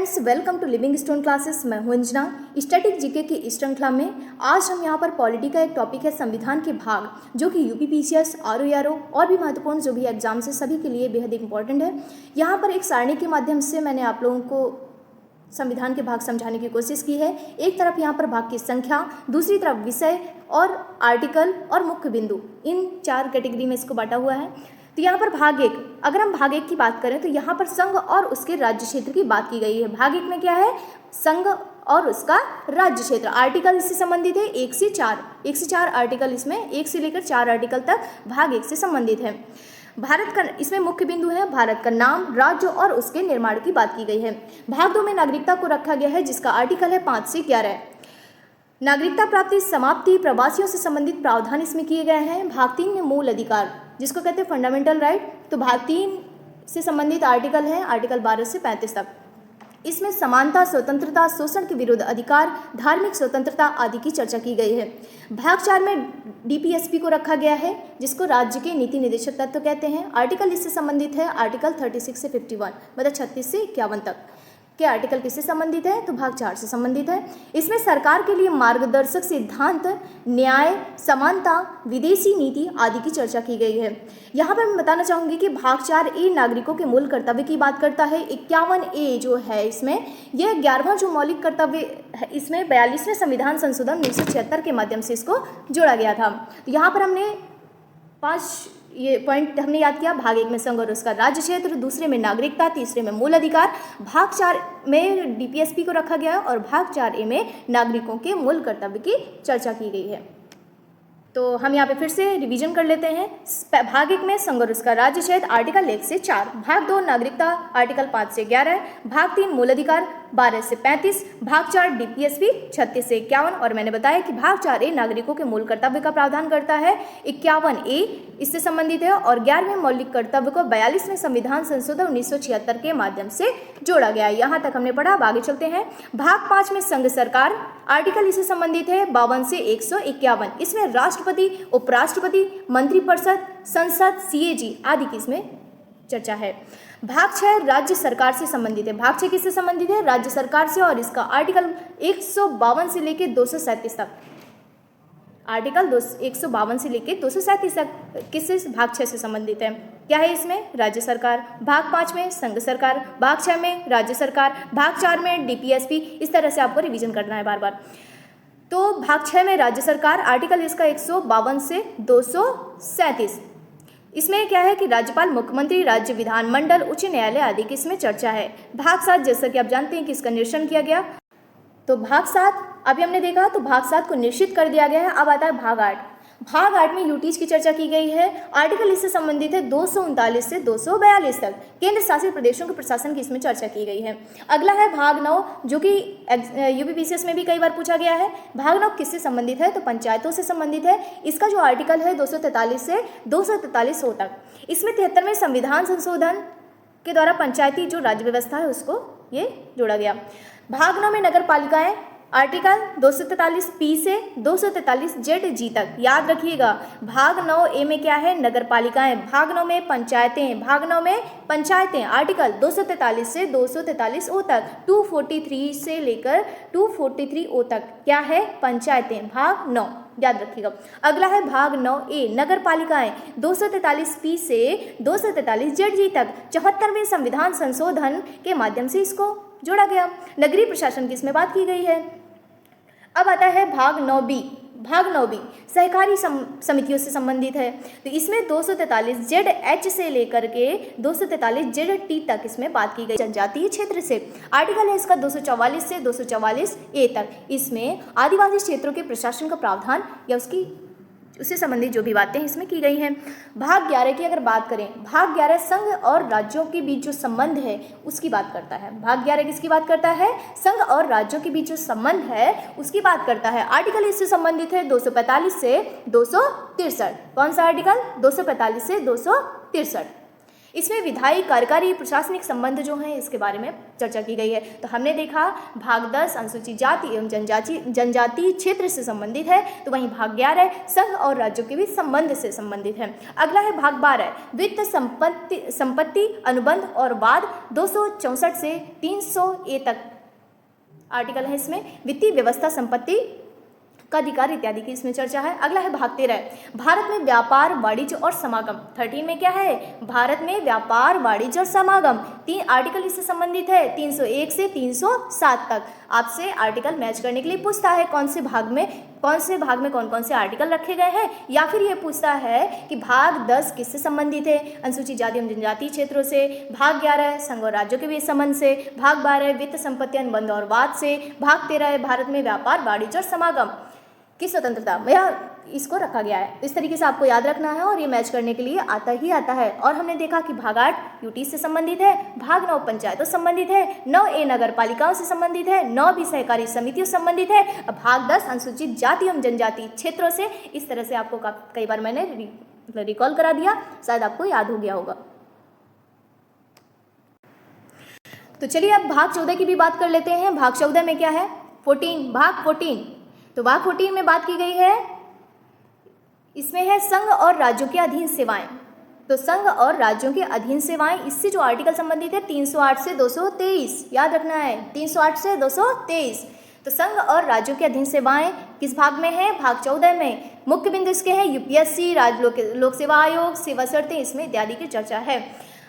Friends, welcome to living stone classes. मैं हूं Anjana. Static GK की इस श्रृंखला में आज हम यहां पर पॉलिटी का एक टॉपिक है संविधान के भाग, जो कि यूपीपीसीएस, आरओ और भी महत्वपूर्ण जो भी एग्जाम्स है सभी के लिए बेहद इंपॉर्टेंट है। यहां पर एक सारणी के माध्यम से मैंने आप लोगों को संविधान के भाग समझाने की कोशिश की है। एक तरफ यहाँ पर भाग की संख्या, दूसरी तरफ विषय और आर्टिकल और मुख्य बिंदु, इन चार कैटेगरी में इसको बांटा हुआ है। तो यहाँ पर भाग एक, अगर हम भाग एक की बात करें तो यहाँ पर संघ और उसके राज्य क्षेत्र की बात की गई है। भाग एक में क्या है? संघ और उसका राज्य क्षेत्र। आर्टिकल इससे संबंधित है 1 से 4 आर्टिकल, इसमें 1 से लेकर 4 आर्टिकल तक भाग एक से संबंधित है। भारत का इसमें मुख्य बिंदु है भारत का नाम, राज्य और उसके निर्माण की बात की गई है। भाग 2 में नागरिकता को रखा गया है, जिसका आर्टिकल है 5 से 11। नागरिकता प्राप्ति, समाप्ति, प्रवासियों से संबंधित प्रावधान इसमें किए गए हैं। भाग 3 में मूल अधिकार, जिसको कहते हैं फंडामेंटल राइट, तो भाग 3 से संबंधित आर्टिकल है आर्टिकल 12 से 35 तक। इसमें समानता, स्वतंत्रता, शोषण के विरुद्ध अधिकार, धार्मिक स्वतंत्रता आदि की चर्चा की गई है। भाग 4 में डीपीएसपी को रखा गया है, जिसको राज्य के नीति निर्देशक तत्व कहते हैं। आर्टिकल इससे संबंधित है आर्टिकल 36 से 51, मतलब 36 से 51 तक के आर्टिकल किससे संबंधित है? तो भाग 4 से संबंधित है। इसमें सरकार के लिए मार्गदर्शक सिद्धांत, न्याय, समानता, विदेशी नीति आदि की चर्चा की गई है। यहाँ पर मैं बताना चाहूँगी कि भाग 4A नागरिकों के मूल कर्तव्य की बात करता है। 51A जो है इसमें, यह 11वां जो मौलिक कर्तव्य है, इसमें 42वें संविधान संशोधन 1976 के माध्यम से इसको जोड़ा गया था। तो यहाँ पर हमने 5 ये पॉइंट हमने याद किया। भाग 1 में संघ और उसका राज्य क्षेत्र, दूसरे में नागरिकता, तीसरे में मूल अधिकार, भाग 4 में डीपीएसपी को रखा गया और भाग 4A में नागरिकों के मूल कर्तव्य की चर्चा की गई है। तो हम यहाँ पे फिर से रिवीजन कर लेते हैं। भाग 1 में संघ और उसका राज्य क्षेत्र, आर्टिकल 1 से 4। भाग 2 नागरिकता, आर्टिकल 5 से 11। भाग 3 मूल अधिकार, 12 से 35। भाग 4 डीपीएसपी, 36 से 51। और मैंने बताया कि भाग 4A नागरिकों के मूल कर्तव्य का प्रावधान करता है। 51A इससे संबंधित है और 11वें मौलिक कर्तव्य को 42वें संविधान संशोधन 1976 के माध्यम से जोड़ा गया। यहाँ तक हमने पढ़ा। अब आगे चलते हैं। भाग 5 में संघ सरकार, आर्टिकल इससे संबंधित है 52 से 151। इसमें राष्ट्रपति, उपराष्ट्रपति, मंत्रिपरिषद, संसद, सीएजी आदि की इसमें चर्चा है। भाग 6 राज्य सरकार से संबंधित है। भाग 6 किससे संबंधित है? राज्य सरकार से, और इसका आर्टिकल 152 से लेकर 237 तक। आर्टिकल 152 से लेकर 237 तक किससे? भाग 6 से संबंधित है। क्या है इसमें? राज्य सरकार। भाग 5 में संघ सरकार, भाग 6 में राज्य सरकार, भाग 4 में डीपीएसपी। इस तरह से आपको रिवीजन करना है बार बार। तो भाग 6 में राज्य सरकार, आर्टिकल इसका 152 से 237। इसमें क्या है कि राज्यपाल, मुख्यमंत्री, राज्य विधानमंडल, उच्च न्यायालय आदि की इसमें चर्चा है। भाग 7 जैसा कि आप जानते हैं कि इसका निरीक्षण किया गया। तो भाग 7 अभी हमने देखा, तो भाग 7 को निश्चित कर दिया गया है। अब आता है भाग 8। भाग 8 में यूटीज की चर्चा की गई है। आर्टिकल इससे संबंधित है 239 से 242 तक। केंद्र शासित प्रदेशों के प्रशासन की इसमें चर्चा की गई है। अगला है भाग 9, जो कि यूपीपीसीएस में भी कई बार पूछा गया है। भाग 9 किससे संबंधित है? तो पंचायतों से संबंधित है। इसका जो आर्टिकल है 243 से 243 तक। इसमें 73वें संविधान संशोधन के द्वारा पंचायती जो राज्य व्यवस्था है उसको ये जोड़ा गया। भाग 9 में नगर पालिकाएं, आर्टिकल 243P से 243ZG तक। याद रखिएगा, भाग 9A में क्या है? नगर पालिकाएं। भाग 9 में पंचायतें, भाग 9 में पंचायतें, आर्टिकल 243 से 243O तक। 243 से लेकर 243O तक क्या है? पंचायतें, भाग 9। याद रखिएगा। अगला है भाग 9A नगर पालिकाएं, 243P से 243ZG तक। 74वें संविधान संशोधन के माध्यम से इसको जोड़ा गया। नगरीय प्रशासन की इसमें बात की गई है। अब आता है भाग 9B। भाग 9B सहकारी समितियों से संबंधित है। तो इसमें 243ZH से लेकर के 243ZT तक इसमें बात की गई। जनजातीय क्षेत्र से आर्टिकल है इसका 244 से 244A तक। इसमें आदिवासी क्षेत्रों के प्रशासन का प्रावधान या उससे संबंधित जो भी बातें इसमें की गई हैं। भाग 11 की अगर बात करें, भाग 11 संघ और राज्यों के बीच जो संबंध है उसकी बात करता है। भाग 11 किसकी बात करता है? संघ और राज्यों के बीच जो संबंध है उसकी बात करता है। आर्टिकल इससे संबंधित है 245 से 263। कौन सा आर्टिकल? 245 से 263। इसमें विधायी, कार्यकारी, प्रशासनिक संबंध जो हैं इसके बारे में चर्चा की गई है। तो हमने देखा भाग 10 अनुसूचित जाति एवं जनजाति क्षेत्र से संबंधित है, तो वहीं भाग 11 संघ और राज्यों के बीच संबंध से संबंधित है। अगला है भाग 12 वित्त, संपत्ति, अनुबंध और वाद 264 से 300A तक आर्टिकल है। इसमें वित्तीय व्यवस्था, संपत्ति का अधिकार इत्यादि की इसमें चर्चा है। अगला है भाग 13 भारत में व्यापार, वाणिज्य और समागम। 13 में क्या है? भारत में व्यापार, वाणिज्य और समागम। 3 आर्टिकल इससे संबंधित है 301 से 307 तक। आपसे आर्टिकल मैच करने के लिए पूछता है कौन से भाग में कौन कौन से आर्टिकल रखे गए हैं, या फिर ये पूछता है कि भाग 10 किससे संबंधित है? अनुसूचित जाति एवं जनजाति क्षेत्रों से। भाग 11 संघ और राज्यों के बीच संबंध से। भाग 12 वित्त, संपत्ति, अनुबंध और वाद से। भाग 13 भारत में व्यापार, वाणिज्य और समागम की स्वतंत्रता में इसको रखा गया है। इस तरीके से आपको याद रखना है और ये मैच करने के लिए आता है। और हमने देखा कि भाग 8 यूटी से संबंधित है, भाग 9 पंचायतों से संबंधित है, 9A नगर पालिकाओं से संबंधित है, 9B सहकारी समितियों से संबंधित है, भाग 10 अनुसूचित जाति एवं जनजाति क्षेत्रों से। इस तरह से आपको कई बार मैंने रिकॉल करा दिया, शायद आपको याद हो गया होगा। तो चलिए अब भाग 14 की भी बात कर लेते हैं। भाग 14 में क्या है? भाग 14। तो भाग 14 में बात की गई है, इसमें है संघ और राज्यों के अधीन सेवाएं। तो संघ और राज्यों के अधीन सेवाएं, इससे जो आर्टिकल संबंधित है 308 से 223, याद रखना है 308 से 223। तो संघ और राज्यों के अधीन सेवाएं किस भाग में है? भाग 14 में। मुख्य बिंदु इसके हैं यूपीएससी, राज्य लोक सेवा आयोग, सेवा शर्तें इसमें इत्यादि की चर्चा है।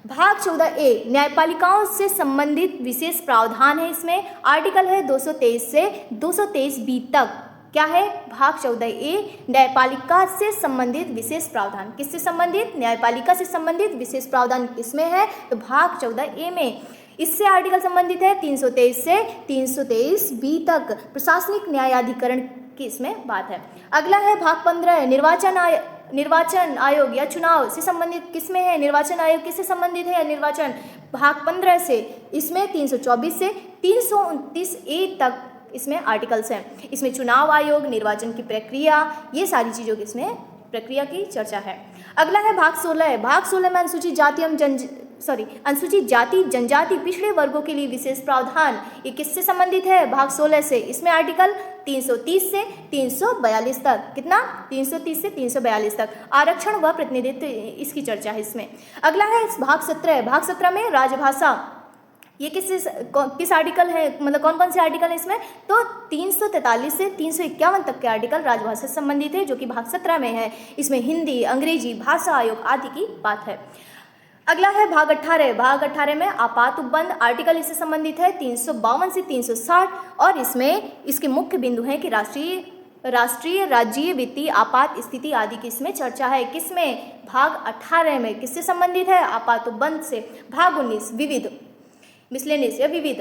भाग 14A न्यायपालिकाओं से संबंधित विशेष प्रावधान है। इसमें आर्टिकल है 223 से 223B तक। क्या है? भाग 14A न्यायपालिका से संबंधित विशेष प्रावधान। किससे संबंधित? न्यायपालिका से संबंधित विशेष प्रावधान किसमें है? तो भाग 14A में। इससे आर्टिकल संबंधित है 323 से 323B तक। प्रशासनिक न्यायाधिकरण की इसमें बात है। अगला है भाग 15 निर्वाचन आयोग या चुनाव से संबंधित। किसमें है? निर्वाचन आयोग किससे संबंधित है? निर्वाचन। भाग 15 से इसमें 324 से 329A तक इसमें आर्टिकल्स हैं। इसमें चुनाव आयोग, निर्वाचन की प्रक्रिया, ये सारी चीज़ों की इसमें प्रक्रिया की चर्चा है। अगला है भाग 16। भाग 16 में अनुसूचित जाति जनजाति पिछड़े वर्गों के लिए विशेष प्रावधान। ये किससे संबंधित है? भाग 16 से। इसमें आर्टिकल 330 से 342 तक। कितना? 330 से 342 तक। आरक्षण व प्रतिनिधित्व इसकी चर्चा है इसमें। अगला है भाग 17। भाग 17 में राजभाषा। ये किस आर्टिकल है, मतलब कौन कौन से आर्टिकल है इसमें? तो 343 से 351 तक के आर्टिकल राजभाषा से संबंधित है, जो कि भाग 17 में है। इसमें हिंदी, अंग्रेजी, भाषा आयोग आदि की बात है। अगला है भाग 18। भाग 18 में आपात उपबंध आर्टिकल इससे संबंधित है 352 से 360, और इसमें इसके मुख्य बिंदु हैं कि राष्ट्रीय राज्यीय वित्तीय आपात स्थिति आदि की इसमें चर्चा है। किसमें? भाग 18 में। किससे संबंधित है? आपात उपबंध से। भाग 19 विविध, मिसलेनियस या विविध,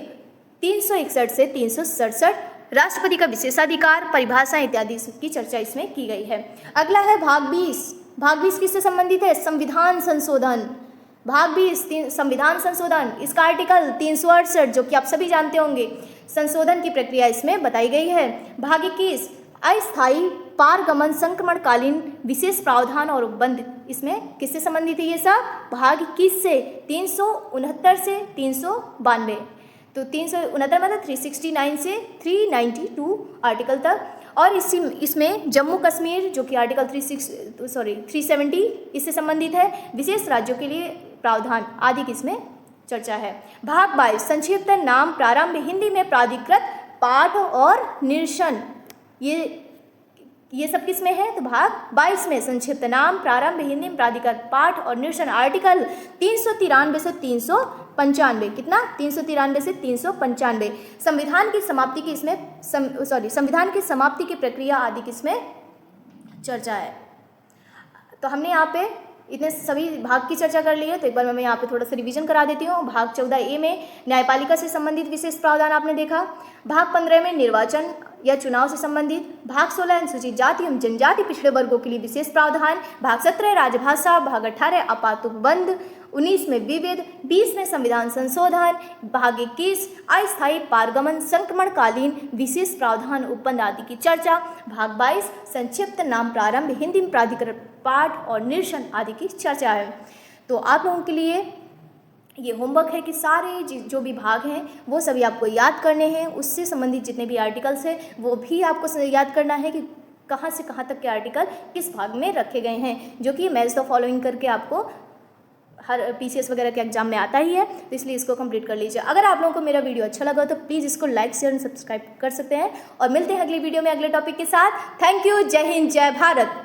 361 से 367 राष्ट्रपति का विशेषाधिकार, परिभाषा इत्यादि की चर्चा इसमें की गई है। अगला है भाग 20। भाग 20 किससे संबंधित है? संविधान संशोधन। भाग 20 संविधान संशोधन। इसका आर्टिकल 368, जो कि आप सभी जानते होंगे, संशोधन की प्रक्रिया इसमें बताई गई है। भाग 21 अस्थायी पारगमन संक्रमणकालीन विशेष प्रावधान और उपबंध, इसमें किससे संबंधित है ये सब? भाग 21 से 369 से 392। तो 369 मतलब 369 से 392 आर्टिकल तक। और इसमें जम्मू कश्मीर, जो कि आर्टिकल 370 इससे संबंधित है। विशेष राज्यों के लिए प्रावधान आदि की इसमें चर्चा है। भाग 22 संक्षिप्त नाम प्रारंभ हिंदी में प्राधिकृत पाठ और निरसन, ये सब किसमें है? तो भाग 22 में संक्षिप्त नाम प्रारंभ हिंदी में प्राधिकृत पाठ और निरसन आर्टिकल 393 से 395। कितना? 393 से 395। संविधान की समाप्ति की इसमें संविधान की समाप्ति की प्रक्रिया आदि की इसमें चर्चा है। तो हमने यहाँ पे इतने सभी भाग की चर्चा कर ली है। तो एक बार मैं यहाँ पे थोड़ा सा रिवीजन करा देती हूँ। भाग 14A में न्यायपालिका से संबंधित विशेष प्रावधान आपने देखा। भाग 15 में निर्वाचन या चुनाव से संबंधित। भाग 16 अनुसूचित जाति एवं जनजाति पिछड़े वर्गों के लिए विशेष प्रावधान। भाग 17 राजभाषा। भाग 18 आपात उपबंध। 19 में विविध। 20 में संविधान संशोधन। भाग 21 अस्थायी पारगमन संक्रमणकालीन विशेष प्रावधान उपबंध आदि की चर्चा। भाग 22 संक्षिप्त नाम प्रारंभ हिंदी में प्राधिकृत पाठ और निरसन आदि की चर्चा है। तो आप लोगों के लिए ये होमवर्क है कि सारे जो भी भाग हैं वो सभी आपको याद करने हैं। उससे संबंधित जितने भी आर्टिकल्स हैं वो भी आपको याद करना है कि कहाँ से कहाँ तक के आर्टिकल किस भाग में रखे गए हैं, जो कि मैच द फॉलोइंग करके आपको हर पीसीएस वगैरह के एग्जाम में आता ही है। तो इसलिए इसको कंप्लीट कर लीजिए। अगर आप लोगों को मेरा वीडियो अच्छा लगा तो प्लीज़ इसको लाइक शेयर एंड सब्सक्राइब कर सकते हैं, और मिलते हैं अगली वीडियो में अगले टॉपिक के साथ। Thank you. जय हिंद, जय भारत।